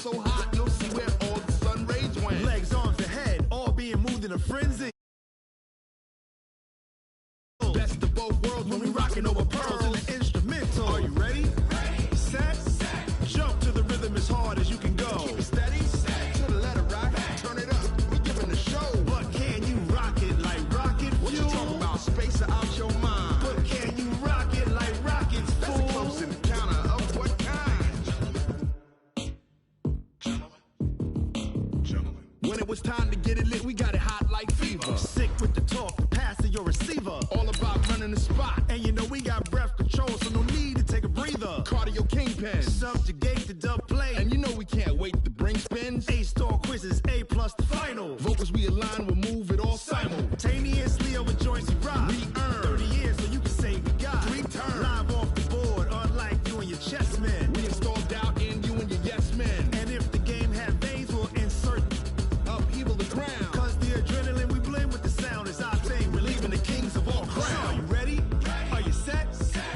so hot, you'll see where all the sun rays went. Legs, arms, and head, all being moved in a frenzy. Best of both worlds when we rockin' over pearls In the instrumental. Are you ready? Ready, Set, jump to the rhythm as hard as you can go. keep it steady, to the letter right, turn it up, we giving the show. But can you rock it like rocket What you fuel? talking about, space out your mind? But can you rock it like rockets, That's a fool? close encounter of what kind? Gentlemen. When it was time to get it lit, we got it hot like fever. Sick with the talk, pass to your receiver. All about running the spot. And you know we got breath control, so no need to take a breather. Cardio kingpin. Subjugate the dub play. And you know we can't wait to bring spins. A-star quizzes, A+ the final. Vocals we align, we'll move it all Simultaneously over joints we rock. We earn 30 years so you can say we got 3 turns. live off the board, unlike you and your chess men. We install doubt in you and your yes men. And if the game had veins, we'll insert. Upheaval the crown. Cause the adrenaline we blend with the sound is our thing. Relieving the kings of all crowns. Are you ready? Are you set?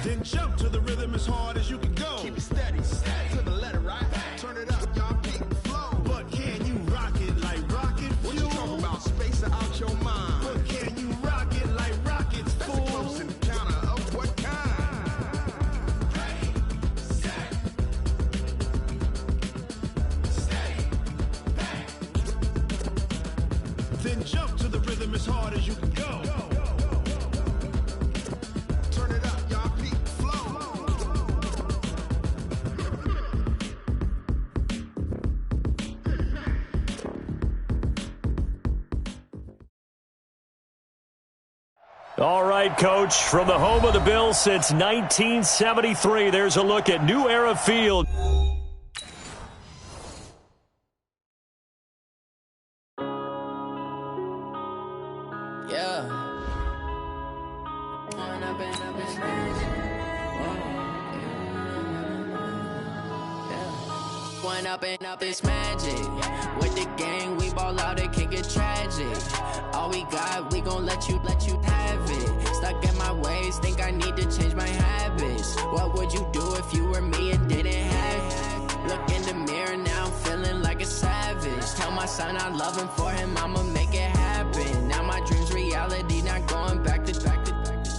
Then jump to the rhythm as hard as you can go. Keep it steady, to the letter right. Turn it up, y'all keep the flow. But can you rock it like rocket fuel? What you talking about, space out your mind? But can you rock it like rockets, That's a fool? close encounter of what kind? Then jump to the rhythm as hard as you can go. Turn it up, y'all keep the flow. All right, Coach, from the home of the Bills since 1973, there's a look at New Era Field. Yeah. One up and up, it's magic. With the gang, we ball out, it can get tragic. All we got, we gon' let you have it. Stuck in my ways, think I need to change my habits. What would you do if you were me and didn't have it? Look in the mirror, now I'm feeling like a savage. Tell my son I love him, for him I'ma make it happen. Now my dream's reality, not going back to.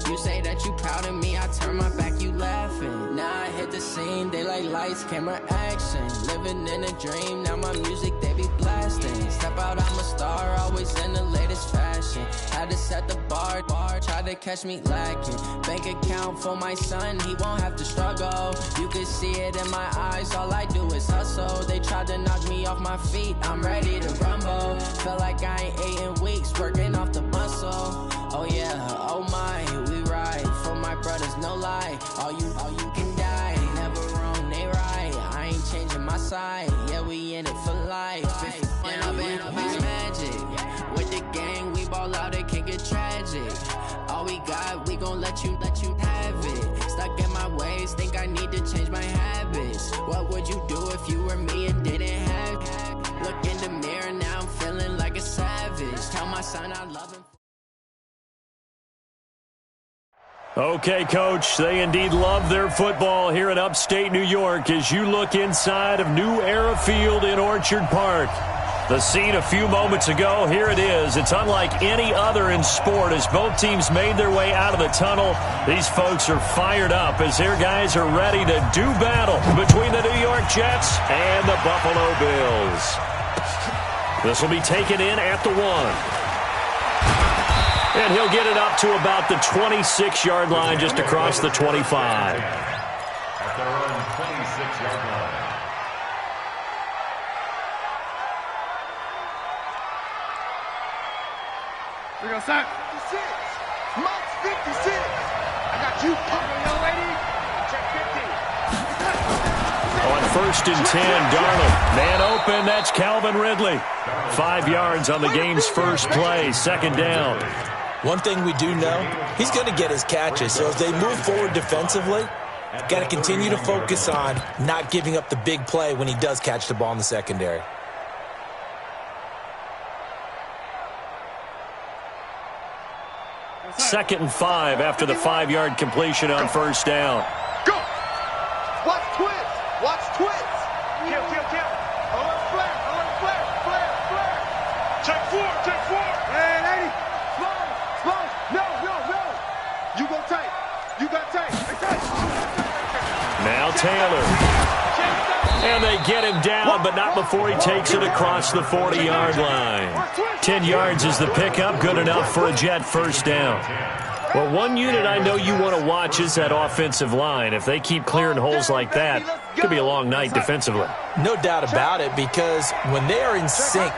You say that you proud of me, I turn my back, you laughing. Now I hit the scene, they like lights, camera, action. Living in a dream, now my music, they be blasting. Step out, I'm a star, always in the latest fashion. Had to set the bar, try to catch me lacking. Bank account for my son, he won't have to struggle. You can see it in my eyes, all I do is hustle. They tried to knock me off my feet, I'm ready to rumble. Feel like I ain't ate in weeks, working off the muscle. Oh yeah, oh my, we ride for my brothers, no lie. All you can die, never wrong, they right. I ain't changing my side, yeah, we in it for life. When up and up, it's magic. With the gang, we ball out, it can get tragic. All we got, we gon' let you have it. Stuck in my ways, think I need to change my habits. What would you do if you were me and didn't have it? Look in the mirror, now I'm feeling like a savage. Tell my son I love him. Okay, Coach, they indeed love their football here in upstate New York as you look inside of New Era Field in Orchard Park. The scene a few moments ago, here it is. It's unlike any other in sport as both teams made their way out of the tunnel. These folks are fired up as their guys are ready to do battle between the New York Jets and the Buffalo Bills. This will be taken in at the 1. And he'll get it up to about the 26-yard line just across the 25. At their own 26-yard line. We're going to start. 56. Mike's 56. I got you. Young lady, check 50. On 1st and 10, Darnold. Man open, that's Calvin Ridley. 5 yards on the game's first play, 2nd down. One thing we do know, he's going to get his catches. So as they move forward defensively, got to continue to focus on not giving up the big play when he does catch the ball in the secondary. Second and 5 after the 5-yard completion on 1st down. Go. Watch twist. Watch twist. Kill. Oh, And they get him down, but not before he takes it across the 40-yard line. 10 yards is the pickup, good enough for a Jet first down. Well, one unit I know you want to watch is that offensive line. If they keep clearing holes like that, it could be a long night defensively. No doubt about it, because when they are in sync,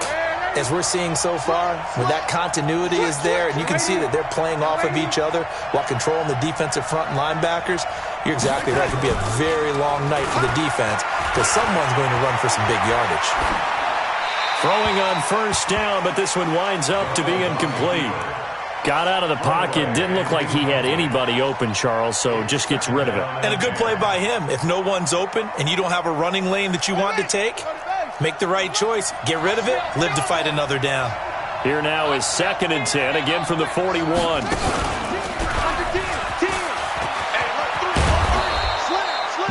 as we're seeing so far, when that continuity is there, and you can see that they're playing off of each other while controlling the defensive front and linebackers, you're exactly right. It could be a very long night for the defense because someone's going to run for some big yardage. Throwing on first down, but this one winds up to be incomplete. Got out of the pocket, didn't look like he had anybody open, Charles, so just gets rid of it. And a good play by him. If no one's open and you don't have a running lane that you want to take, make the right choice. Get rid of it, live to fight another down. Here now is 2nd and 10, again from the 41.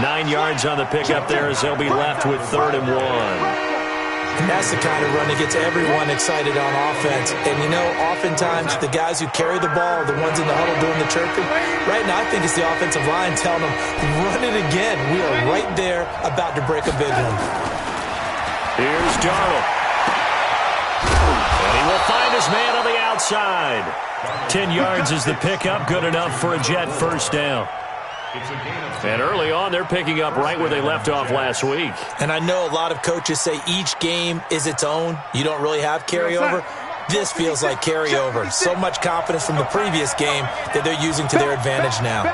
Nine yards on the pickup there as they'll be left with 3rd and 1. And that's the kind of run that gets everyone excited on offense. And, you know, oftentimes the guys who carry the ball are the ones in the huddle doing the chirping. Right now, I think it's the offensive line telling them, run it again. We are right there about to break a big one. Here's Darnold. And he will find his man on the outside. 10 yards is the pickup, good enough for a Jet first down. And early on, they're picking up right where they left off last week. And I know a lot of coaches say each game is its own. You don't really have carryover. This feels like carryover. So much confidence from the previous game that they're using to their advantage now.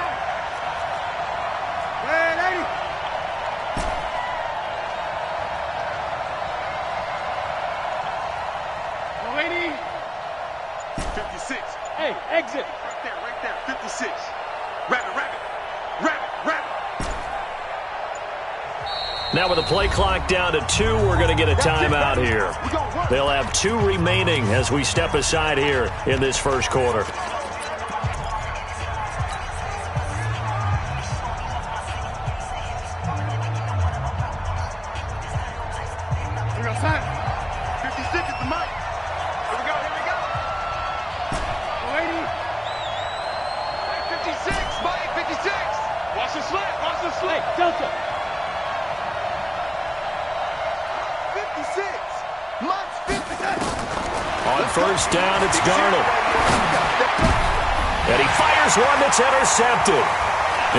Hey, exit. Right there, 56. Rabbit. Now with the play clock down to 2, we're going to get a timeout here. They'll have 2 remaining as we step aside here in this first quarter. Here we go, son. 56 is the mic. Here we go. 56, Mike, 56. Watch the slant. Hey, Delta. 56. Mike's 56. On first down, it's Darnold. And he fires one that's intercepted.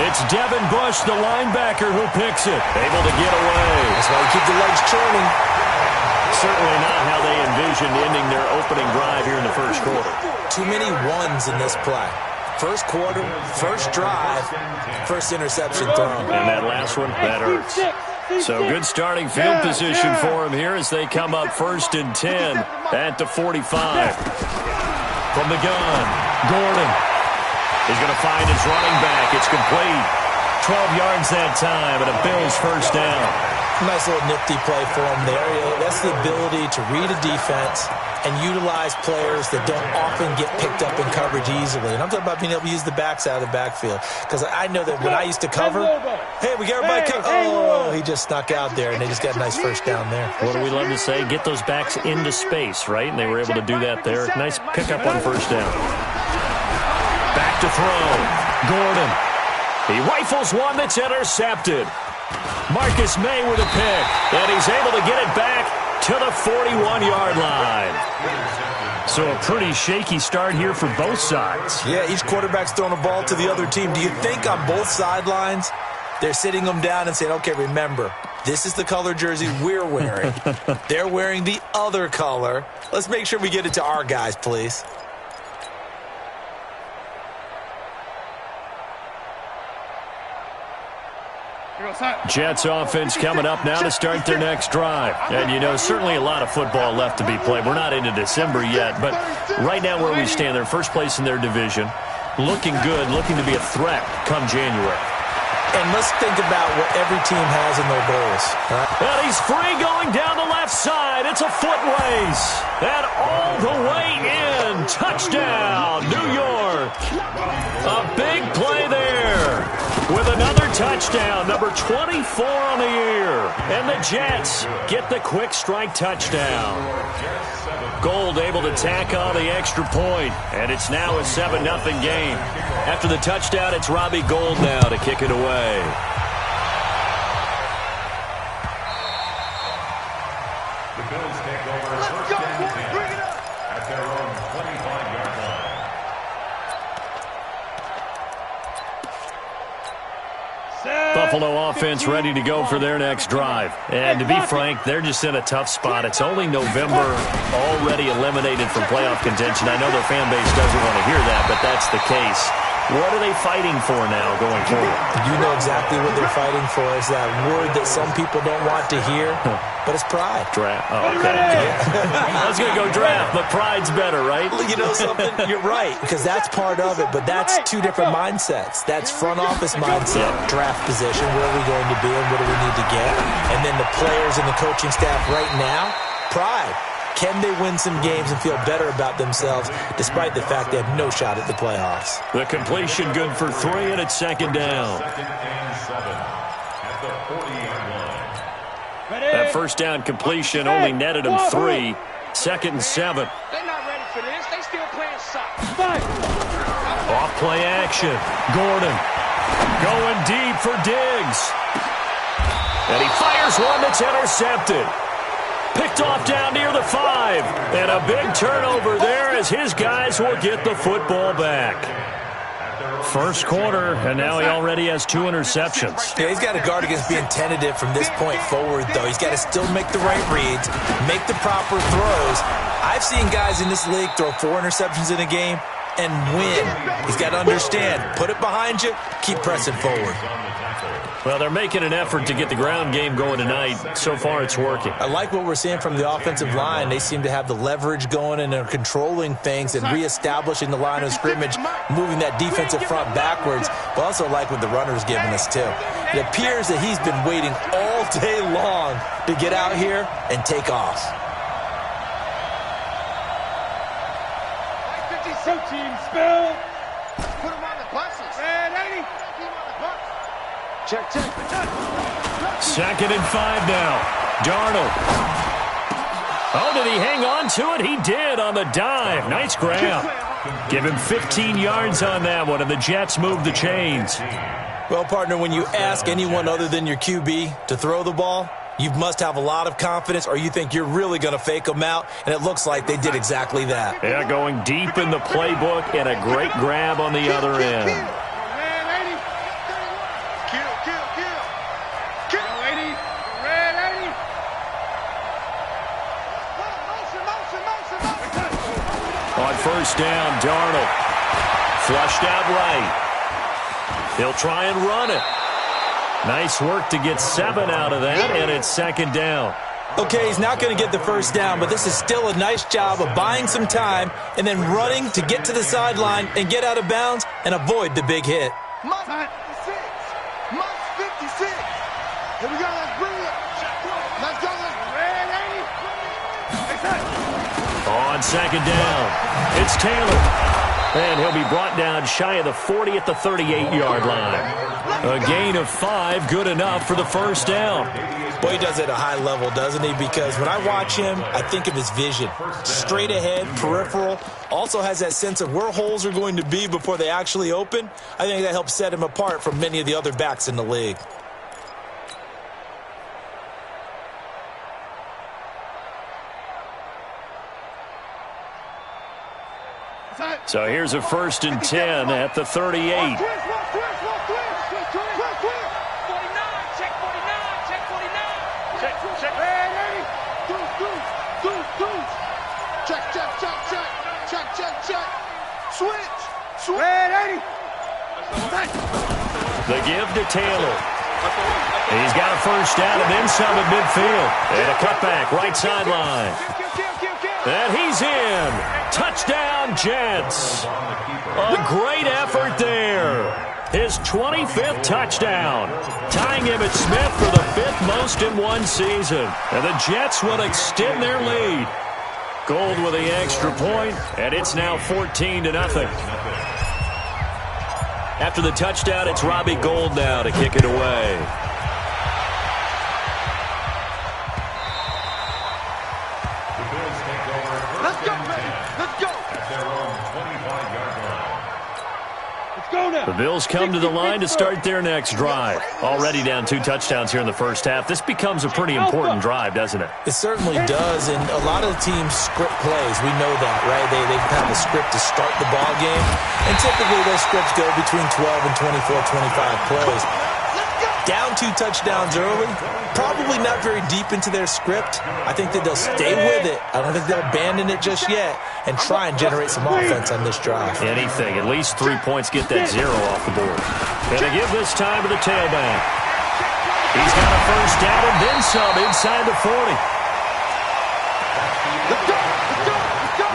It's Devin Bush, the linebacker, who picks it. Able to get away. That's why you keep the legs churning. Certainly not how they envisioned ending their opening drive here in the first quarter. Too many ones in this play. First quarter, first drive, first interception thrown. And that last one, that hurts. So good starting field position for him here as they come up 1st and 10 at the 45. From the gun, Gordon. He's going to find his running back. It's complete. 12 yards that time and a Bills first down. Nice little nifty play for him there. That's the ability to read a defense and utilize players that don't often get picked up in coverage easily. And I'm talking about being able to use the backs out of the backfield. Because I know that when I used to cover, hey, we got everybody covered. Oh, he just snuck out there, and they just got a nice first down there. What do we love to say? Get those backs into space, right? And they were able to do that there. Nice pickup on first down. Back to throw. Gordon. He rifles one that's intercepted. Marcus May with a pick, and he's able to get it back to the 41-yard line. So a pretty shaky start here for both sides. Yeah, each quarterback's throwing a ball to the other team. Do you think on both sidelines they're sitting them down and saying, okay, remember, this is the color jersey we're wearing. They're wearing the other color. Let's make sure we get it to our guys, please. Jets offense coming up now to start their next drive. And, you know, certainly a lot of football left to be played. We're not into December yet, but right now where we stand, they're first place in their division. Looking good, looking to be a threat come January. And let's think about what every team has in their goals. Right? And he's free going down the left side. It's a foot race. And all the way in. Touchdown, New York. A big play there with another touchdown, number 24 on the year. And the Jets get the quick strike touchdown. Gold able to tack on the extra point, and it's now a 7-0 game. After the touchdown, it's Robbie Gould now to kick it away. The Bills take over first and 10 at their own 25-yard line. Buffalo offense ready to go for their next drive. And to be frank, they're just in a tough spot. It's only November, already eliminated from playoff contention. I know their fan base doesn't want to hear that, but that's the case. What are they fighting for now going forward? You know exactly what they're fighting for. Is that word that some people don't want to hear, but it's pride. Draft. Oh, okay. I was going to go draft, but pride's better, right? You know something? You're right, because that's part of it, but that's two different mindsets. That's front office mindset, draft position, where are we going to be and what do we need to get? And then the players and the coaching staff right now, pride. Can they win some games and feel better about themselves despite the fact they have no shot at the playoffs? The completion good for 3, and it's second down. Second and 7 at the 40-yard line. That first down completion only netted them 3. Second and 7. They're not ready for this. They still playing soccer. Off play action. Gordon going deep for Diggs. And he fires one that's intercepted. Picked off down near the 5. And a big turnover there as his guys will get the football back. First quarter, and now he already has 2 interceptions. Yeah, he's got to guard against being tentative from this point forward, though. He's got to still make the right reads, make the proper throws. I've seen guys in this league throw 4 interceptions in a game and win. He's got to understand, put it behind you, keep pressing forward. Well, they're making an effort to get the ground game going tonight. So far, it's working. I like what we're seeing from the offensive line. They seem to have the leverage going and are controlling things and reestablishing the line of scrimmage, moving that defensive front backwards. But also like what the runner's giving us, too. It appears that he's been waiting all day long to get out here and take off. Team spill. Put him on the buses. Red 80. Check. Second and 5 now. Darnold. Oh, did he hang on to it? He did on the dive. Nice grab. Give him 15 yards on that one, and the Jets move the chains. Well, partner, when you ask anyone other than your QB to throw the ball, you must have a lot of confidence, or you think you're really going to fake them out, and it looks like they did exactly that. Yeah, going deep in the playbook and a great grab on the other end. On first down, Darnold. Flushed out right. He'll try and run it. Nice work to get 7 out of that, and it's second down. Okay, he's not going to get the first down, but this is still a nice job of buying some time and then running to get to the sideline and get out of bounds and avoid the big hit. Must 56. Must 56. Here we go. Let's bring it. Let's go. Red 80. On second down, it's Taylor. And he'll be brought down shy of the 40 at the 38-yard line. A gain of 5, good enough for the first down. Boy, he does it at a high level, doesn't he? Because when I watch him, I think of his vision. Straight ahead, peripheral. Also has that sense of where holes are going to be before they actually open. I think that helps set him apart from many of the other backs in the league. So here's a first and 10 at the 38. Check. Switch. Red 80. The give to Taylor. He's got a first down and then some at midfield. And a cutback, right sideline. And he's in. Touchdown, Jets. A great effort there. His 25th touchdown, tying him at Smith for the 5th most in one season. And the Jets will extend their lead. Gold with the extra point, and it's now 14-0. After the touchdown, it's Robbie Gould now to kick it away. The Bills take over. Let's go, baby. Let's go. At their own 25-yard line. Let's go now. The Bills come to the line to start their next drive. Already down 2 touchdowns here in the first half. This becomes a pretty important drive, doesn't it? It certainly does, and a lot of the teams script plays. We know that, right? They have a script to start the ball game, and typically those scripts go between 12 and 24, 25 plays. Down 2 touchdowns early, probably not very deep into their script. I think that they'll stay with it. I don't think they'll abandon it just yet and try and generate some offense on this drive. Anything, at least 3 points, get that 0 off the board. And they give this time to the tailback. He's got a first down and then some inside the 40. Let's go! Let's go! Let's go!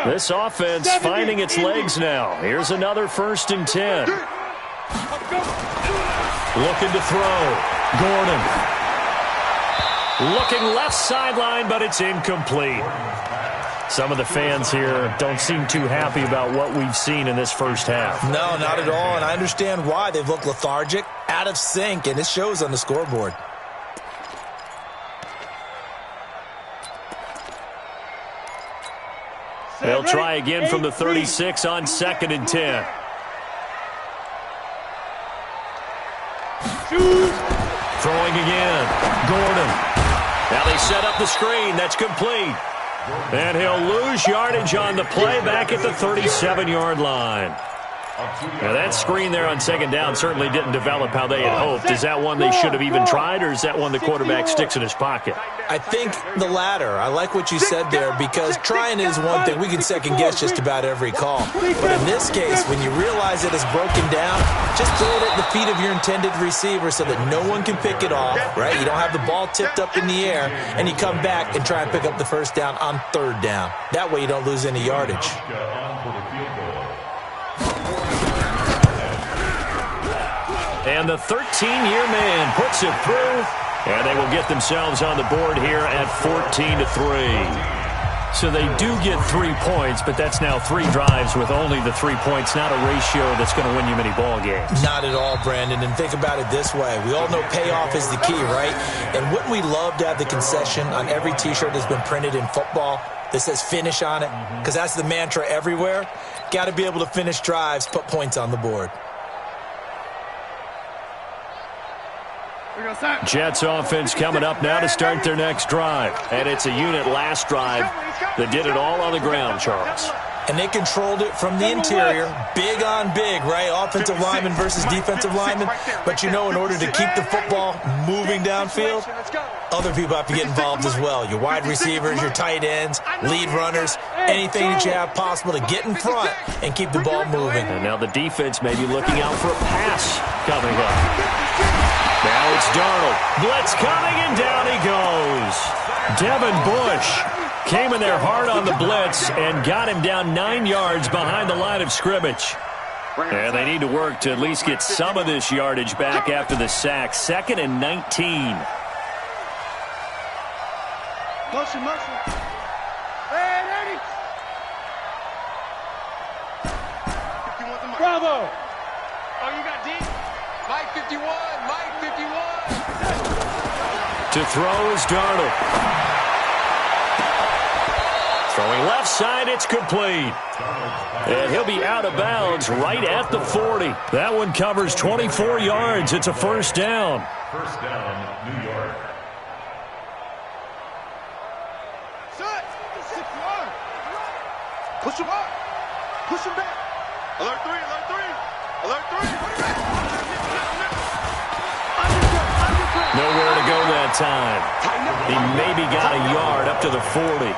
This offense finding its legs now. Here's another 1st and 10. Looking to throw. Gordon. Looking left sideline, but it's incomplete. Some of the fans here don't seem too happy about what we've seen in this first half. No, not at all, and I understand why. They've looked lethargic, out of sync, and it shows on the scoreboard. They'll try again from the 36 on 2nd and 10. Throwing again. Gordon. Now they set up the screen. That's complete. And he'll lose yardage on the play back at the 37-yard line. Now that screen there on 2nd down certainly didn't develop how they had hoped. Is that one they should have even tried, or is that one the quarterback sticks in his pocket? I think the latter. I like what you said there, because trying is one thing. We can second-guess just about every call. But in this case, when you realize it is broken down, just throw it at the feet of your intended receiver so that no one can pick it off, right? You don't have the ball tipped up in the air, and you come back and try and pick up the first down on 3rd down. That way you don't lose any yardage. And the 13-year man puts it through, and they will get themselves on the board here at 14-3. So they do get 3 points, but that's now 3 drives with only the 3 points, not a ratio that's going to win you many ball games. Not at all, Brandon, and think about it this way. We all know payoff is the key, right? And wouldn't we love to have the concession on every T-shirt that's been printed in football that says finish on it? Because that's the mantra everywhere. Got to be able to finish drives, put points on the board. Jets offense coming up now to start their next drive. And it's a unit last drive that did it all on the ground, Charles. And they controlled it from the interior, big on big, right? Offensive lineman versus defensive lineman. But you know, in order to keep the football moving downfield, other people have to get involved as well. Your wide receivers, your tight ends, lead runners, anything that you have possible to get in front and keep the ball moving. And now the defense may be looking out for a pass coming up. Now it's Darnold. Blitz coming, and down he goes. Devin Bush came in there hard on the blitz and got him down 9 yards behind the line of scrimmage. And they need to work to at least get some of this yardage back after the sack. 2nd and 19. Motion. Red, Eddie. Bravo. Oh, you got D? Mike 51. Mike 51. To throw is Darnold. Throwing left side, it's complete. And he'll be out of bounds right at the 40. That one covers 24 yards. It's a first down. First down, New York. Push him up. Push him back. Alert 3. Nowhere to go that time. He maybe got a yard up to the 40.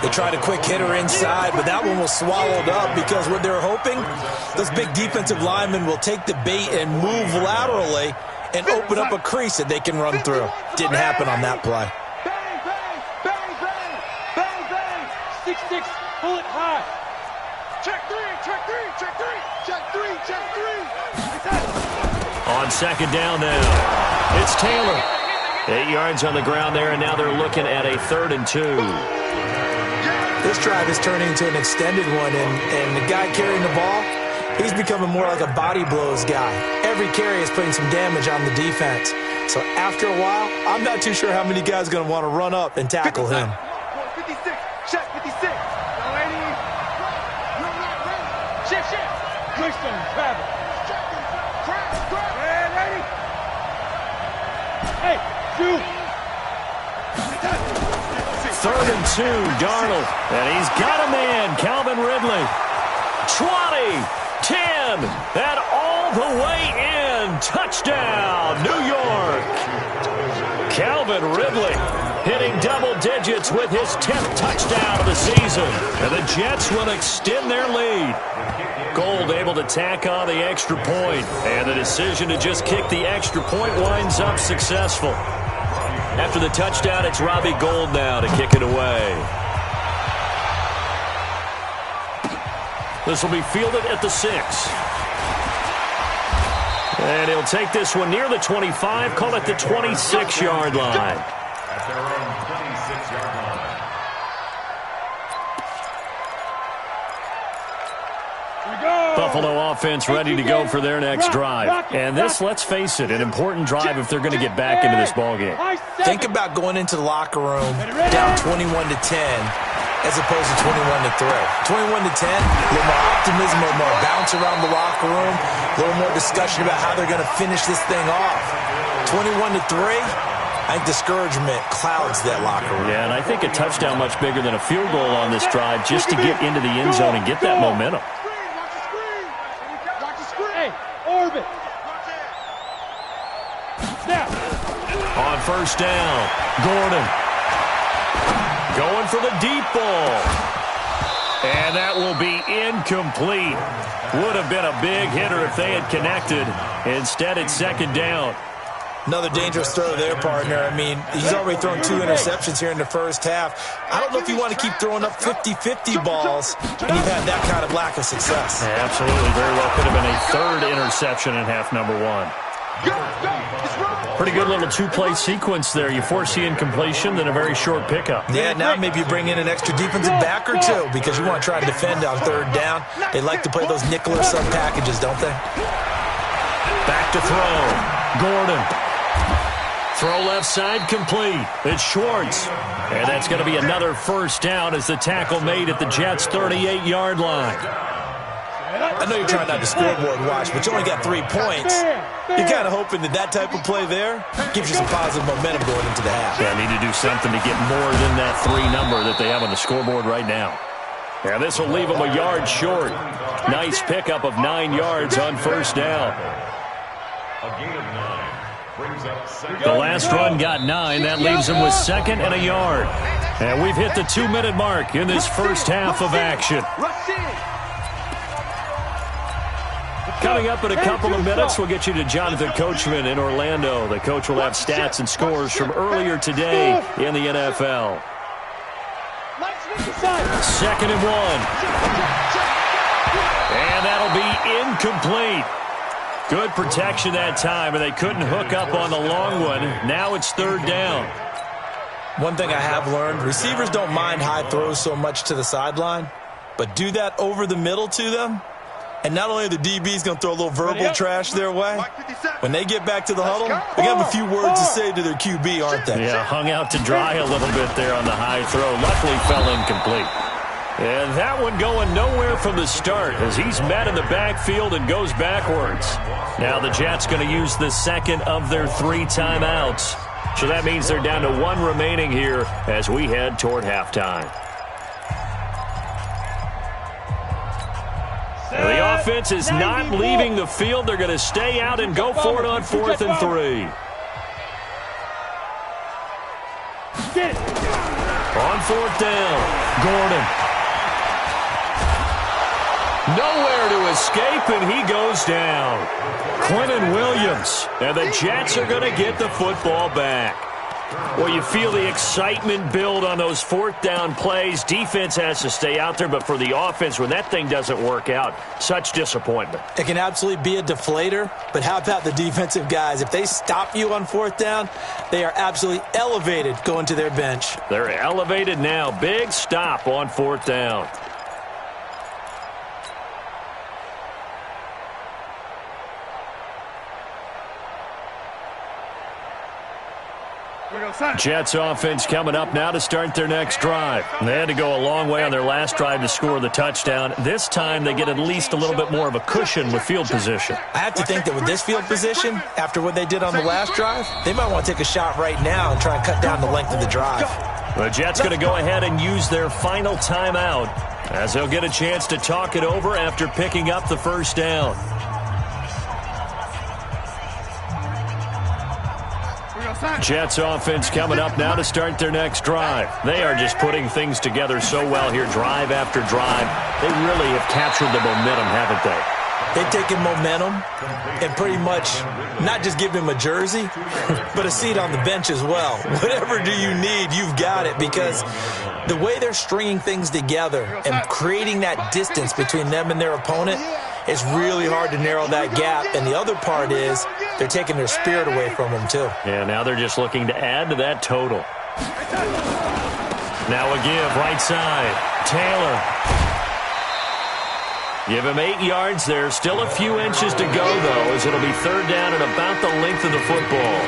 They tried a quick hitter inside, but that one was swallowed up because what they're hoping, those big defensive linemen will take the bait and move laterally and open up a crease that they can run through. Didn't happen on that play. Bang. 6-6, pull it high. Check 3. On 2nd down now, it's Taylor. 8 yards on the ground there, and now they're looking at a 3rd and 2. This drive is turning into an extended one, and the guy carrying the ball, he's becoming more like a body blows guy. Every carry is putting some damage on the defense. So after a while, I'm not too sure how many guys are going to want to run up and tackle him. 56, check 56. No, 80. Shift. Greystone, travel. Ready. Hey, shoot. 3rd and 2, Darnold. And he's got a man, Calvin Ridley. 20, 10, and all the way in. Touchdown, New York. Calvin Ridley hitting double digits with his 10th touchdown of the season. And the Jets will extend their lead. Gold able to tack on the extra point. And the decision to just kick the extra point winds up successful. After the touchdown, it's Robbie Gould now to kick it away. This will be fielded at the 6. And he'll take this one near the 25, call it the 26-yard line. At their own 26-yard line. Buffalo offense ready to go for their next drive. And this, let's face it, an important drive if they're going to get back into this ballgame. Think about going into the locker room down 21-10 as opposed to 21-3. 21-10, a little more optimism, a little more bounce around the locker room, a little more discussion about how they're going to finish this thing off. 21-3, I think discouragement clouds that locker room. Yeah, and I think a touchdown much bigger than a field goal on this drive just to get into the end zone and get that momentum. Orbit. Snap. On 1st down, Gordon going for the deep ball. And that will be incomplete. Would have been a big hitter if they had connected. Instead, it's 2nd down. Another dangerous throw there, partner. I mean, he's already thrown 2 interceptions here in the first half. I don't know if you want to keep throwing up 50-50 balls and you've had that kind of lack of success. Yeah, absolutely. Very well could have been a 3rd interception in half number 1. Pretty good little 2-play sequence there. You force the incompletion, then a very short pickup. Yeah, now maybe you bring in an extra defensive back or 2 because you want to try to defend on 3rd down. They like to play those nickel or sub packages, don't they? Back to throw. Gordon. Throw left side complete. It's Schwartz. And that's going to be another 1st down as the tackle made at the Jets' 38-yard line. I know you're trying not to scoreboard watch, but you only got 3 points. You're kind of hoping that type of play there gives you some positive momentum going into the half. Yeah, need to do something to get more than that 3 number that they have on the scoreboard right now. And this will leave them a yard short. Nice pickup of 9 yards on 1st down. A gain of 9 brings up 2nd. The last run got 9. That leaves them with 2nd and a yard. And we've hit the 2-minute mark in this first half of action. Coming up in a couple of minutes, we'll get you to Jonathan Coachman in Orlando. The coach will have stats and scores from earlier today in the NFL. 2nd and 1. And that'll be incomplete. Good protection that time, and they couldn't hook up on the long one. Now it's 3rd down. One thing I have learned, receivers don't mind high throws so much to the sideline, but do that over the middle to them, and not only are the DBs going to throw a little verbal trash their way, when they get back to the huddle, they're going to have a few words to say to their QB, aren't they? Yeah, hung out to dry a little bit there on the high throw. Luckily fell incomplete. And that one going nowhere from the start as he's met in the backfield and goes backwards. Now the Jets going to use the 2nd of their 3 timeouts. So that means they're down to 1 remaining here as we head toward halftime. Now the offense is not leaving the field. They're going to stay out and go for it on 4th and 3. On 4th down, Gordon. Nowhere to escape, and he goes down. Quentin Williams, and the Jets are going to get the football back. Well, you feel the excitement build on those 4th down plays. Defense has to stay out there, but for the offense, when that thing doesn't work out, such disappointment. It can absolutely be a deflator, but how about the defensive guys? If they stop you on 4th down, they are absolutely elevated going to their bench. They're elevated now. Big stop on 4th down. Jets offense coming up now to start their next drive. They had to go a long way on their last drive to score the touchdown. This time they get at least a little bit more of a cushion with field position. I have to think that with this field position, after what they did on the last drive, they might want to take a shot right now and try and cut down the length of the drive. The Jets going to go ahead and use their final timeout as they'll get a chance to talk it over after picking up the first down. Jets offense coming up now to start their next drive. They are just putting things together so well here, drive after drive. They really have captured the momentum, haven't they? They've taken momentum and pretty much not just give him a jersey, but a seat on the bench as well. Whatever do you need, you've got it, because the way they're stringing things together and creating that distance between them and their opponent, it's really hard to narrow that gap. And the other part is they're taking their spirit away from them, too. Yeah, now they're just looking to add to that total. Now a give, right side. Taylor. Give him 8 yards there. Still a few inches to go, though, as it'll be third down and about the length of the football.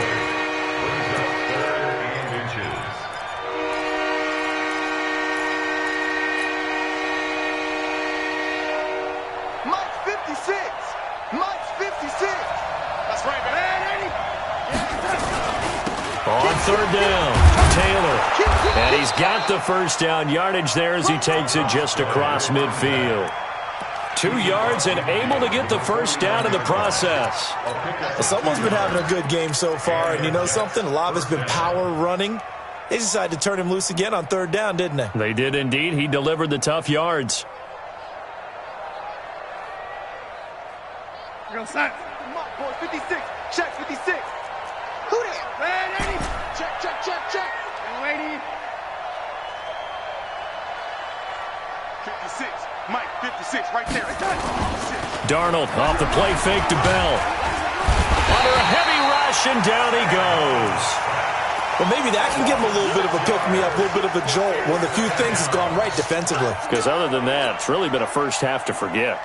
Mike's 56. Mike's 56. That's right, man. On third down, Taylor. And he's got the first down yardage there as he takes it just across midfield. 2 yards and able to get the first down in the process. Well, someone's been having a good game so far, and you know something? A lot of it's been power running. They decided to turn him loose again on third down, didn't they? They did indeed. He delivered the tough yards. Go sack. Mike, boy, 56. Check, 56. Who that? Man, 80. Check. Lady. 56. Mike, 56, right there. Darnold off the play fake to Bell. Under a heavy rush, and down he goes. Well, maybe that can give him a little bit of a pick-me-up, a little bit of a jolt. One of the few things has gone right defensively. Because other than that, it's really been a first half to forget.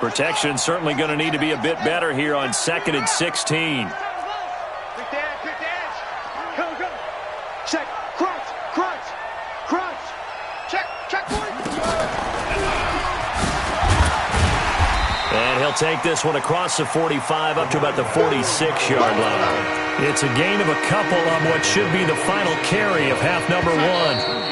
Protection certainly going to need to be a bit better here on 2nd and 16. Quick dash. Go. Check. Crunch. Check, boy. And he'll take this one across the 45 up to about the 46-yard line. It's a gain of a couple on what should be the final carry of half number 1.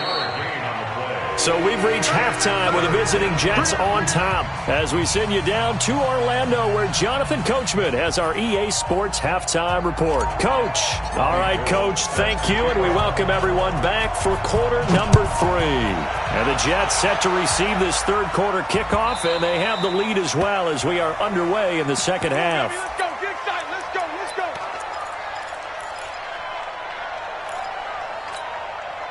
So we've reached halftime with the visiting Jets on top as we send you down to Orlando where Jonathan Coachman has our EA Sports halftime report. Coach. All right, Coach, thank you, and we welcome everyone back for quarter number 3. And the Jets set to receive this third quarter kickoff, and they have the lead as well as we are underway in the second half. Let's go. Get excited. Let's go.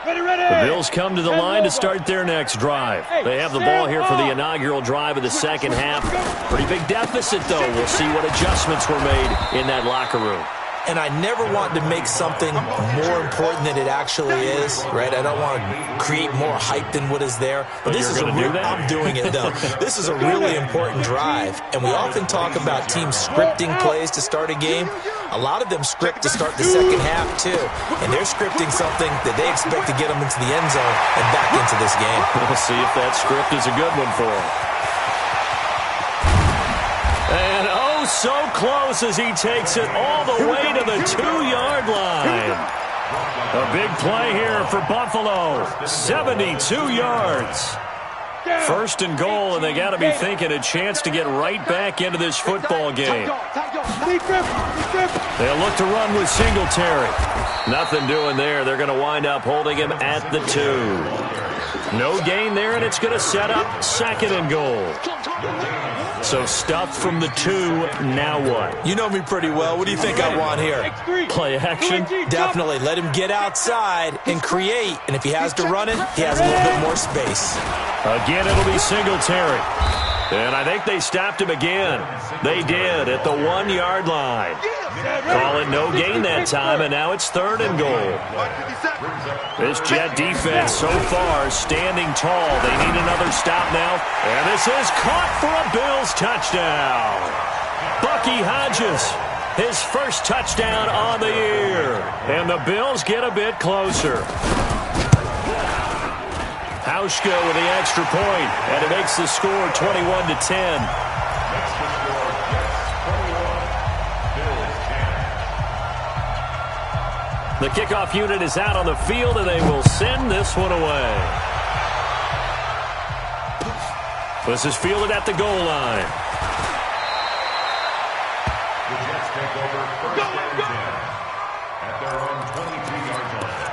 Ready. The Bills come to the line to start their next drive. They have the ball here for the inaugural drive of the second half. Pretty big deficit, though. We'll see what adjustments were made in that locker room. And I never want to make something more important than it actually is, right? I don't want to create more hype than what is there. But this is I'm doing it, though. This is a really important drive. And we often talk about teams scripting plays to start a game. A lot of them script to start the second half, too. And they're scripting something that they expect to get them into the end zone and back into this game. We'll see if that script is a good one for them. And so close as he takes it all the way to the 2-yard line. A big play here for Buffalo. 72 yards. First and goal, and they got to be thinking a chance to get right back into this football game. They'll look to run with Singletary. Nothing doing there. They're going to wind up holding him at the 2. No gain there, and it's going to set up 2nd and goal. So stuff from the 2, now what? You know me pretty well. What do you think I want here? Play action? Definitely. Let him get outside and create. And if he has to run it, he has a little bit more space. Again, it'll be Singletary. And I think they stopped him again. They did at the 1-yard line. Call it no gain that time, and now it's 3rd and goal. This Jet defense so far standing tall. They need another stop now. And this is caught for a Bills touchdown. Bucky Hodges, his first touchdown on the year. And the Bills get a bit closer. Hauschka with the extra point, and it makes the score 21-10. The kickoff unit is out on the field, and they will send this one away. This is fielded at the goal line. The Jets take over first and 10 at their own 22-yard line.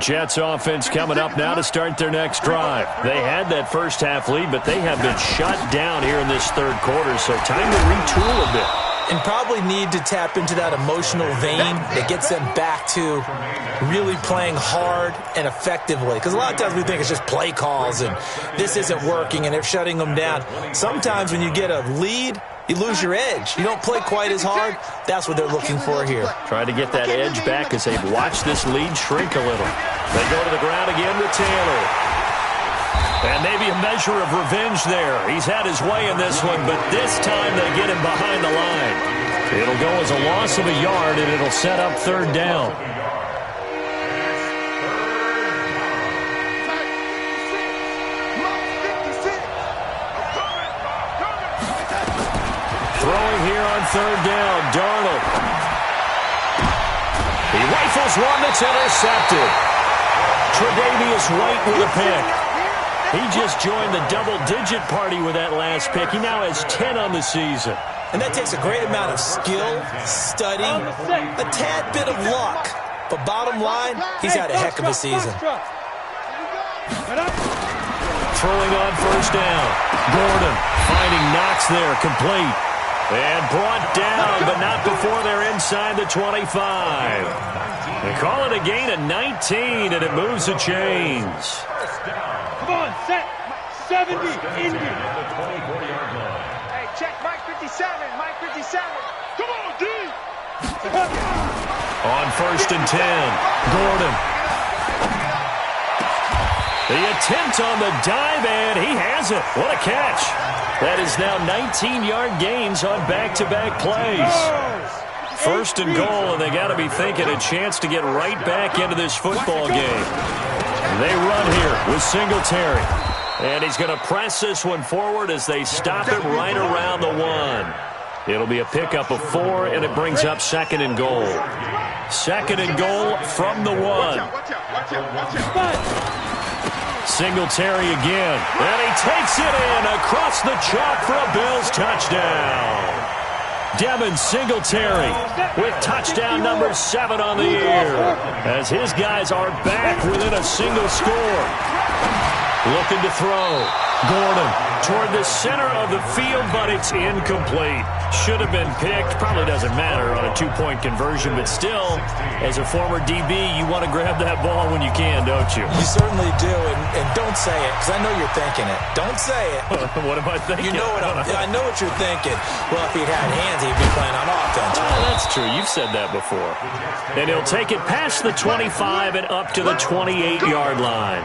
Jets offense coming up now to start their next drive. They had that first half lead, but they have been shut down here in this third quarter, so time to retool a bit. And probably need to tap into that emotional vein that gets them back to really playing hard and effectively. Because a lot of times we think it's just play calls and this isn't working and they're shutting them down. Sometimes when you get a lead, you lose your edge. You don't play quite as hard. That's what they're looking for here. Try to get that edge back as they've watched this lead shrink a little. They go to the ground again with Taylor. And maybe a measure of revenge there. He's had his way in this one, but this time they get him behind the line. It'll go as a loss of a yard, and it'll set up third down. Throwing here on third down, Darnold. He rifles one that's intercepted. Tre'Davious White with a pick. He just joined the double-digit party with that last pick. He now has 10 on the season. And that takes a great amount of skill, study, a tad bit of luck. But bottom line, he's had a heck of a season. Throwing on first down. Gordon finding Knox there, complete. And brought down, but not before they're inside the 25. They call it a gain of 19, and it moves the chains. Come on, set. 70, Indy. Hey, check Mike 57, Mike 57. Come on, D. On first and 10, Gordon. The attempt on the dive, and he has it. What a catch. That is now 19-yard gains on back-to-back plays. First and goal, and they got to be thinking a chance to get right back into this football game. They run here with Singletary. And he's going to press this one forward as they stop it right around the 1. It'll be a pickup of 4, and it brings up second and goal. Second and goal from the 1. Singletary again. And he takes it in across the chalk for a Bills touchdown. Devin Singletary with touchdown number 7 on the year as his guys are back within a single score. Looking to throw. Gordon toward the center of the field, but it's incomplete. Should have been picked. Probably doesn't matter on a 2-point conversion, but still, as a former DB, you want to grab that ball when you can, don't you? You certainly do, and don't say it, because I know you're thinking it. Don't say it. What am I thinking? You know what I know what you're thinking. Well, if he'd had hands, he'd be playing on offense. Well, that's true. You've said that before. And he'll take it past the 25 and up to the 28-yard line.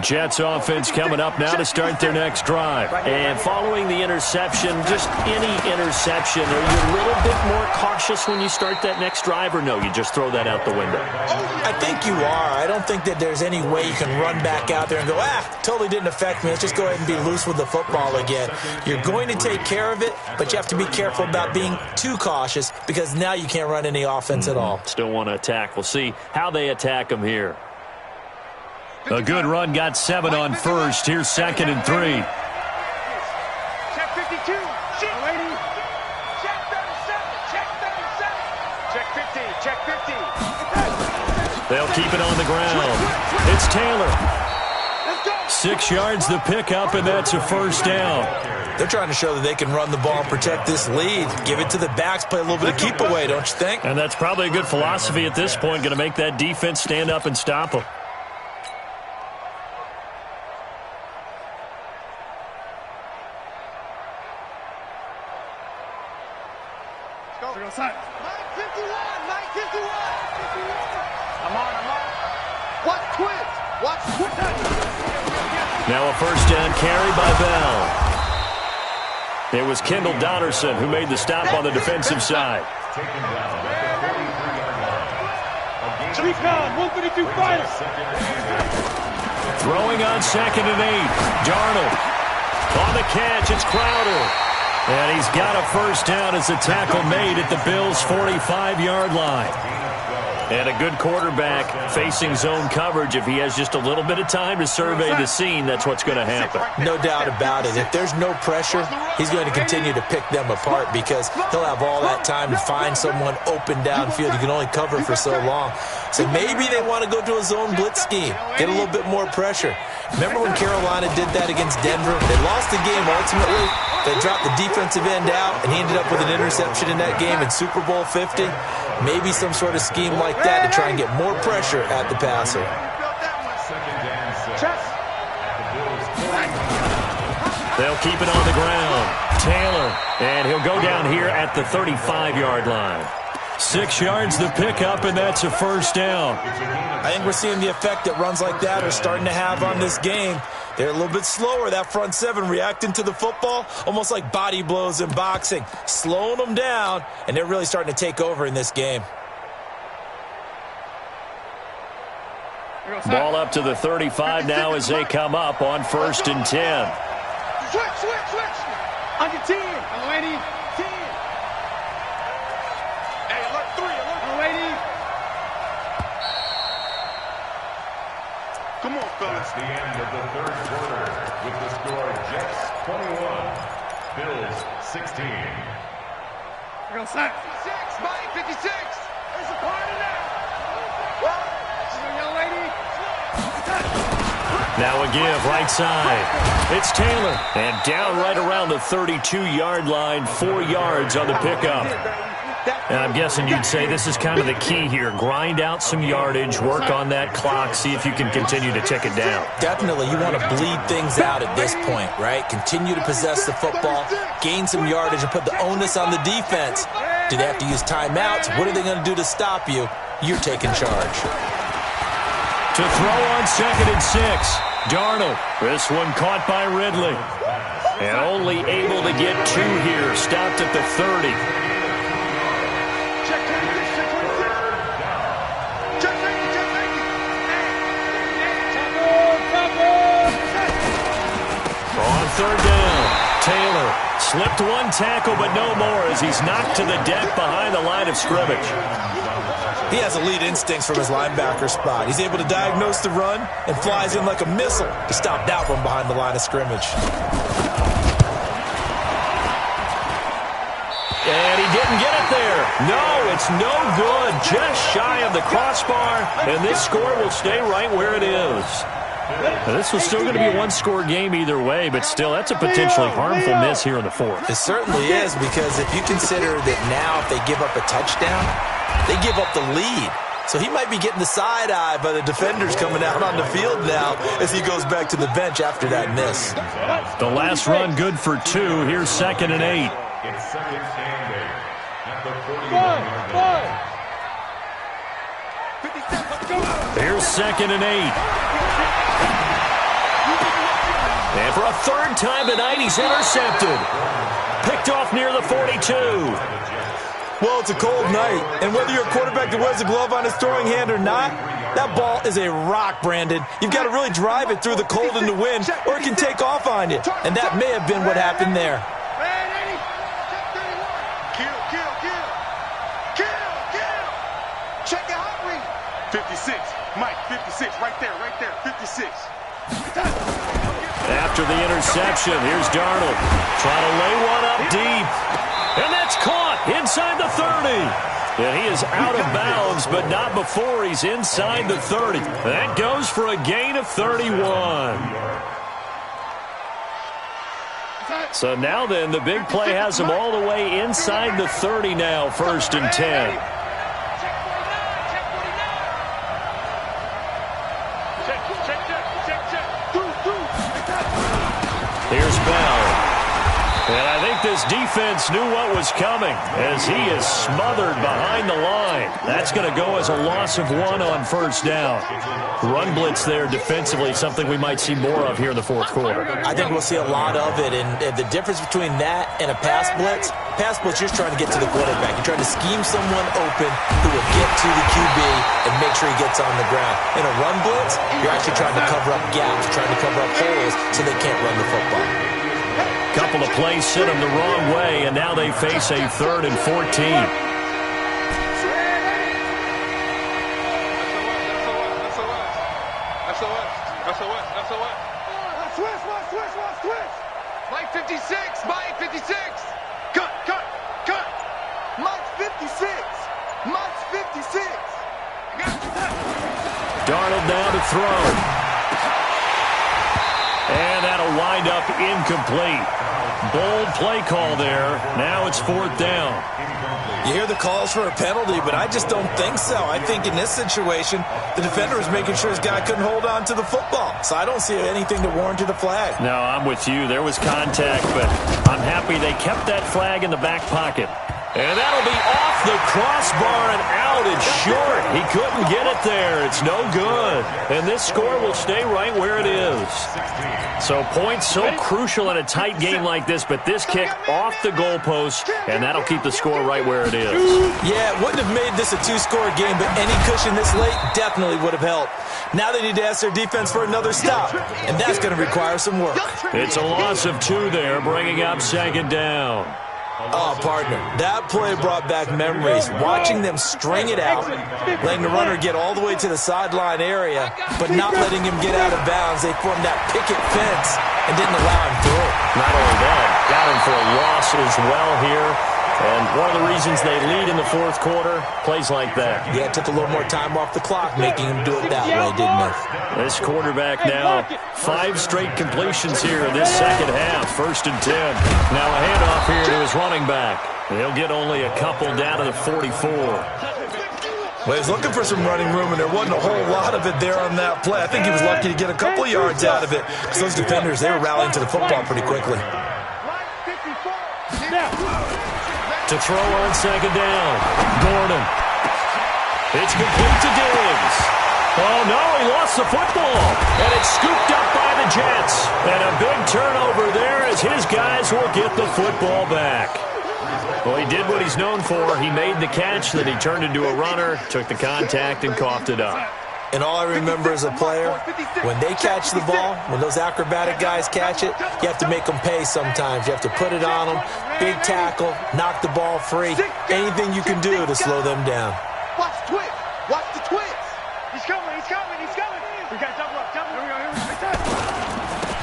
Jets offense coming up now to start their next drive. And following the interception, just any interception, are you a little bit more cautious when you start that next drive, or no, you just throw that out the window? I think you are. I don't think that there's any way you can run back out there and go, totally didn't affect me. Let's just go ahead and be loose with the football again. You're going to take care of it, but you have to be careful about being too cautious because now you can't run any offense at all. Still want to attack. We'll see how they attack them here. A good run got 7 on first. Here's second and 3. Check 52. Check 37. Check 37. Check 50. Check 50. They'll keep it on the ground. It's Taylor. 6 yards the pickup, and that's a first down. They're trying to show that they can run the ball and protect this lead. Give it to the backs, play a little bit of keep away, don't you think? And that's probably a good philosophy at this point. Going to make that defense stand up and stop them. Now a first down carry by Bell. It was Kendall Donnerson who made the stop on the defensive side. Taken down at the 43-yard line. Three pound, 152 fighter. Throwing on 2nd and 8. Darnold on the catch. It's Crowder. And he's got a first down as the tackle made at the Bills' 45-yard line. And a good quarterback facing zone coverage. If he has just a little bit of time to survey the scene, that's what's going to happen. No doubt about it. If there's no pressure, he's going to continue to pick them apart because he'll have all that time to find someone open downfield. You can only cover for so long. So maybe they want to go to a zone blitz scheme, get a little bit more pressure. Remember when Carolina did that against Denver? They lost the game ultimately. They dropped the defensive end out, and he ended up with an interception in that game in Super Bowl 50. Maybe some sort of scheme like that to try and get more pressure at the passer. They'll keep it on the ground. Taylor, and he'll go down here at the 35-yard line. 6 yards the pickup, and that's a first down. I think we're seeing the effect that runs like that are starting to have on this game. They're a little bit slower, that front seven, reacting to the football, almost like body blows in boxing, slowing them down, and they're really starting to take over in this game. Ball up to the 35 now as they come up on 1st and 10. Switch. Under 10. I'm waiting. 10. Hey, alert 3. I'm waiting. Come on, fellas. That's the end of the third quarter with the score Jets 21, Bills 16. We're going to sack. 56, Mike, 56. There's a party now. Young lady. Now a give right side. It's Taylor. And down right around the 32-yard line, 4 yards on the pickup. And I'm guessing you'd say this is kind of the key here. Grind out some yardage, work on that clock, see if you can continue to tick it down. Definitely, you want to bleed things out at this point, right? Continue to possess the football, gain some yardage, and put the onus on the defense. Do they have to use timeouts? What are they going to do to stop you? You're taking charge. To throw on 2nd and 6. Darnold. This one caught by Ridley. And only able to get 2 here. Stopped at the 30. On 3rd down, Taylor slipped one tackle, but no more as he's knocked to the deck behind the line of scrimmage. He has elite instincts from his linebacker spot. He's able to diagnose the run and flies in like a missile to stop that one behind the line of scrimmage. And he didn't get it there. No, it's no good. Just shy of the crossbar, and this score will stay right where it is. Now, this was still going to be a one-score game either way, but still, that's a potentially harmful miss here in the 4th. It certainly is, because if you consider that now if they give up a touchdown, they give up the lead. So he might be getting the side-eye by the defenders coming out on the field now as he goes back to the bench after that miss. The last run good for 2. Here's 2nd and 8. It's 2nd and 8 at the 41-yard line. Here's 2nd and 8. And for a 3rd time tonight, he's intercepted. Picked off near the 42. Well, it's a cold night, and whether you're a quarterback that wears a glove on his throwing hand or not, that ball is a rock, Brandon. You've got to really drive it through the cold and the wind, or it can take off on you. And that may have been what happened there. Check your hot read. 56. Mike, 56. Right there, 56. After the interception, here's Darnold. Trying to lay one up deep. And that's caught inside the 30. And he is out of bounds, but not before he's inside the 30. That goes for a gain of 31. So now then, the big play has him all the way inside the 30 now, 1st and 10. Here's Bell. And I think like this defense knew what was coming as he is smothered behind the line. That's going to go as a loss of 1 on first down. Run blitz there defensively, something we might see more of here in the fourth quarter. I think we'll see a lot of it, and the difference between that and a pass blitz, you're just trying to get to the quarterback. You're trying to scheme someone open who will get to the QB and make sure he gets on the ground. In a run blitz, you're actually trying to cover up gaps, trying to cover up holes so they can't run the football. Couple of plays sent them the wrong way, and now they face a 3rd and 14. Mike 56, Mike 56. Cut. Mike 56. Mike 56. Darnold now to throw. And that'll wind up incomplete. Bold play call there. Now it's 4th down. You hear the calls for a penalty, but I just don't think so. I think in this situation, the defender was making sure his guy couldn't hold on to the football. So I don't see anything to warrant a flag. No, I'm with you. There was contact, but I'm happy they kept that flag in the back pocket. And that'll be off the crossbar and out. It's short. He couldn't get it there. It's no good. And this score will stay right where it is. So points so crucial in a tight game like this, but this kick off the goalpost, and that'll keep the score right where it is. Yeah, it wouldn't have made this a 2-score game, but any cushion this late definitely would have helped. Now they need to ask their defense for another stop, and that's going to require some work. It's a loss of 2 there, bringing up 2nd down. Oh, partner, that play brought back memories. Watching them string it out, letting the runner get all the way to the sideline area, but not letting him get out of bounds. They formed that picket fence and didn't allow him through. Not only that, got him for a loss as well here. And one of the reasons they lead in the fourth quarter, plays like that. Yeah, it took a little more time off the clock, making him do it that way, didn't it? This quarterback now, 5 straight completions here in this second half. 1st and 10. Now a handoff here to his running back. He'll get only a couple down to the 44. Well, he was looking for some running room, and there wasn't a whole lot of it there on that play. I think he was lucky to get a couple yards out of it, because those defenders, they were rallying to the football pretty quickly. To throw on 2nd down. Gordon. It's complete to Diggs. Oh, no, he lost the football. And it's scooped up by the Jets. And a big turnover there as his guys will get the football back. Well, he did what he's known for. He made the catch, then he turned into a runner, took the contact, and coughed it up. And all I remember as a player, when they catch the ball, when those acrobatic guys catch it, you have to make them pay sometimes. You have to put it on them, big tackle, knock the ball free, anything you can do to slow them down. Watch the twist. Watch the twist. He's coming. We got double up.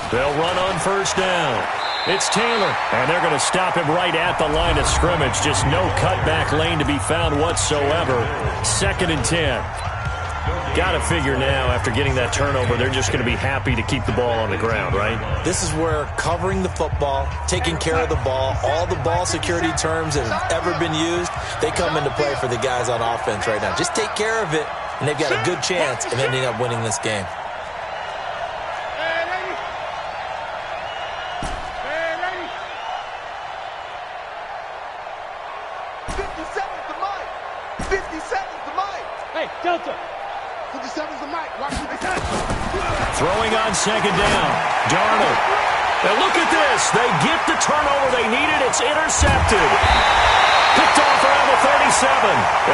They'll run on 1st down. It's Taylor, and they're going to stop him right at the line of scrimmage. Just no cutback lane to be found whatsoever. 2nd and 10. Got to figure now, after getting that turnover, they're just going to be happy to keep the ball on the ground, right? This is where covering the football, taking care of the ball, all the ball security terms that have ever been used, they come into play for the guys on offense right now. Just take care of it, and they've got a good chance of ending up winning this game. Throwing on 2nd down. Darnold. And look at this. They get the turnover they needed. It's intercepted. Picked off around the 37.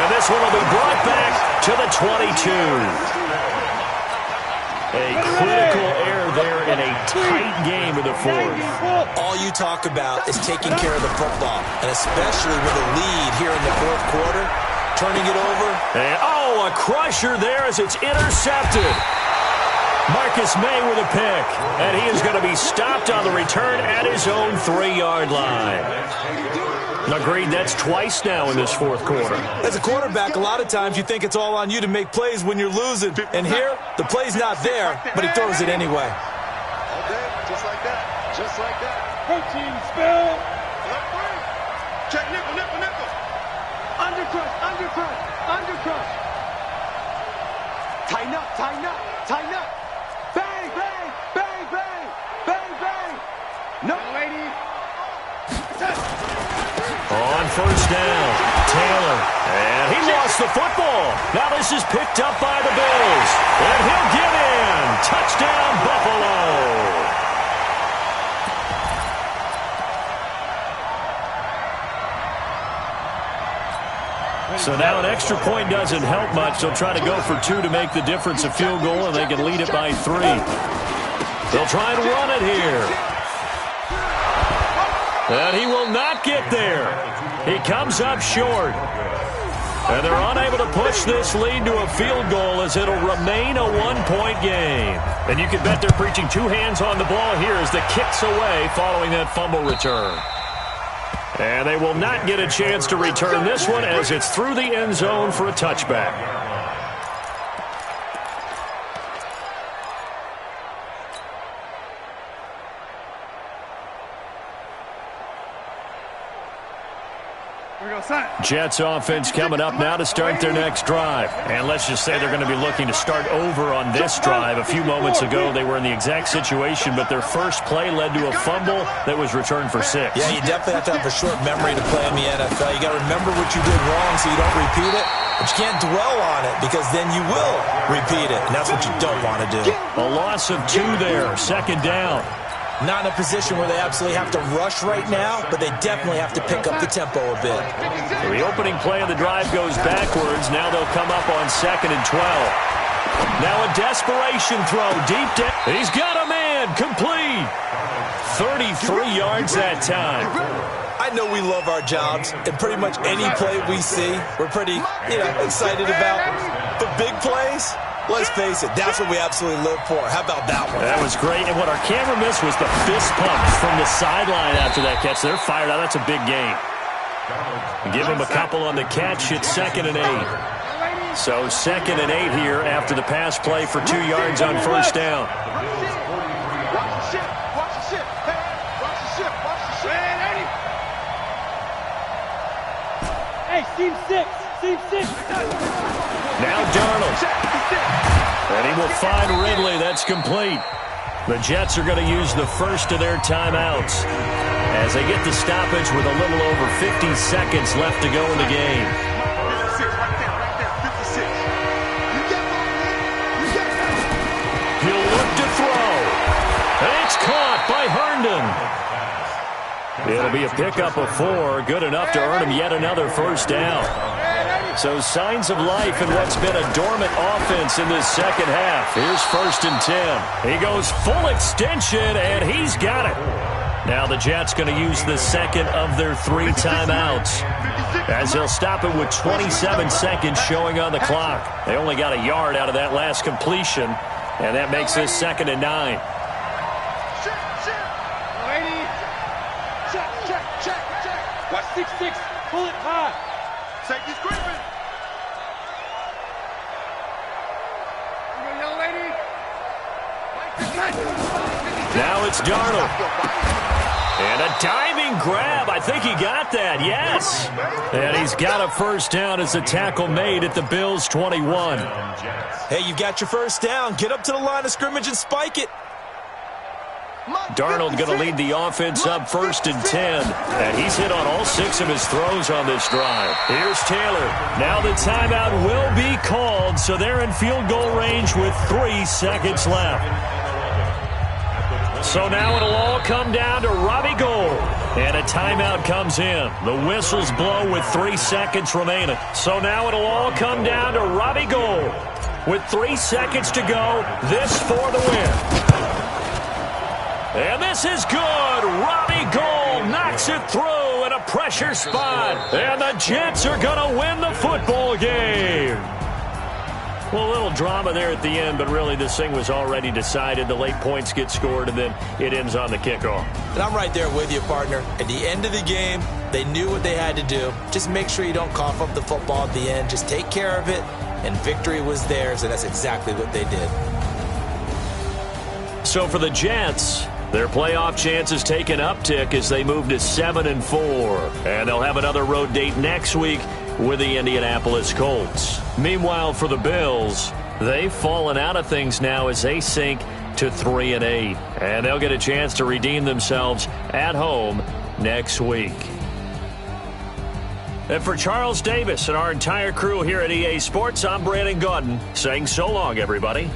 And this one will be brought back to the 22. A critical error there in a tight game in the fourth. All you talk about is taking care of the football, and especially with a lead here in the fourth quarter, turning it over. And, oh, a crusher there as it's intercepted. Marcus May with a pick, and he is going to be stopped on the return at his own 3-yard line. Agreed, that's twice now in this fourth quarter. As a quarterback, a lot of times you think it's all on you to make plays when you're losing. And here, the play's not there, but he throws it anyway. All day, just like that. Just like that. Protein spill. Check nickel. Undercrush. Tighten up. Bang. No, lady. first down. Taylor. And he lost the football. Now this is picked up by the Bills. And he'll get in. Touchdown, Buffalo. So now an extra point doesn't help much. They'll try to go for 2 to make the difference a field goal, and they can lead it by 3. They'll try and run it here. And he will not get there. He comes up short. And they're unable to push this lead to a field goal as it'll remain a 1-point game. And you can bet they're preaching 2 hands on the ball here as the kick's away following that fumble return. And they will not get a chance to return this one as it's through the end zone for a touchback. Jets offense coming up now to start their next drive. And let's just say they're going to be looking to start over on this drive. A few moments ago, they were in the exact situation, but their first play led to a fumble that was returned for 6. Yeah, you definitely have to have a short memory to play in the NFL. You got to remember what you did wrong so you don't repeat it. But you can't dwell on it because then you will repeat it, and that's what you don't want to do. A loss of 2 there, second down. Not in a position where they absolutely have to rush right now, but they definitely have to pick up the tempo a bit. So the opening play of the drive goes backwards. Now they'll come up on 2nd and 12. Now a desperation throw deep down. He's got a man, complete. 33 yards that time. I know we love our jobs, and pretty much any play we see, we're pretty, excited about. The big plays, let's face it, that's what we absolutely live for. How about that one? That was great, and what our camera missed was the fist pump from the sideline after that catch. They're fired out. That's a big game. Give him a couple on the catch. It's 2nd and 8. So 2nd and 8 here after the pass play for 2 yards on first down. Hey, team 6. Now Darnold. And he will find Ridley. That's complete. The Jets are going to use the first of their timeouts as they get the stoppage with a little over 50 seconds left to go in the game. 56, right there, 56. He'll look to throw. And it's caught by Herndon. It'll be a pickup of 4, good enough to earn him yet another first down. So signs of life in what's been a dormant offense in this second half. Here's 1st and 10. He goes full extension, and he's got it. Now the Jets going to use the second of their 3 timeouts as they'll stop it with 27 seconds showing on the clock. They only got a yard out of that last completion, and that makes this 2nd and 9. Watch 6-6. Pull it high. Safety's gripping. Young lady. Now it's Darnold. And a diving grab. I think he got that. Yes. And he's got a first down as the tackle made at the Bills' 21. Hey, you got your first down. Get up to the line of scrimmage and spike it. Darnold going to lead the offense up 1st and 10. And he's hit on all 6 of his throws on this drive. Here's Taylor. Now the timeout will be called, so they're in field goal range with 3 seconds left. So now it'll all come down to Robbie Gould. And a timeout comes in. The whistles blow with 3 seconds remaining. So now it'll all come down to Robbie Gould. With 3 seconds to go, this for the win. And this is good. Robbie Gould knocks it through in a pressure spot. And the Jets are going to win the football game. Well, a little drama there at the end, but really this thing was already decided. The late points get scored, and then it ends on the kickoff. And I'm right there with you, partner. At the end of the game, they knew what they had to do. Just make sure you don't cough up the football at the end. Just take care of it, and victory was theirs, and that's exactly what they did. So for the Jets, their playoff chances take an uptick as they move to 7-4. And they'll have another road date next week with the Indianapolis Colts. Meanwhile, for the Bills, they've fallen out of things now as they sink to 3-8. And they'll get a chance to redeem themselves at home next week. And for Charles Davis and our entire crew here at EA Sports, I'm Brandon Gaudin saying so long, everybody.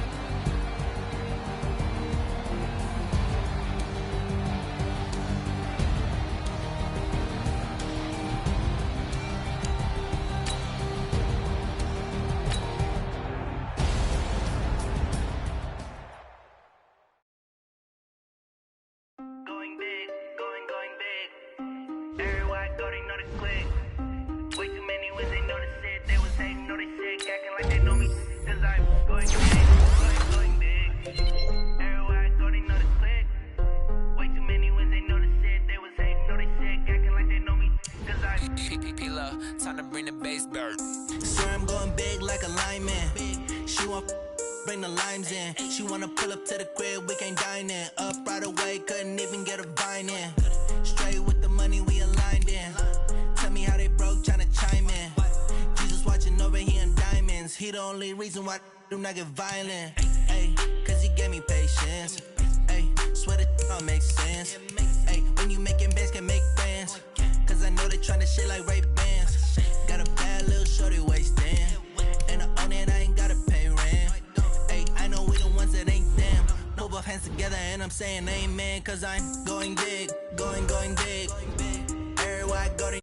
Time to bring the bass bird. Swear I'm going big like a lineman. She want bring the limes in. She wanna pull up to the crib, we can't dine in. Up right away, couldn't even get a vine in. Straight with the money we aligned in. Tell me how they broke, tryna chime in. Jesus watching over here in diamonds. He the only reason why I do not get violent. Ay, cause he gave me patience. Ay, swear that all makes sense. Ay, when you making bands, can make friends. Cause I know they tryna shit like Ray-Bans. Got a bad little shorty wasting. And I own it, I ain't gotta pay rent. Ay, I know we the ones that ain't them. Move both hands together and I'm saying amen. Cause I'm going big, going big. Everywhere I go,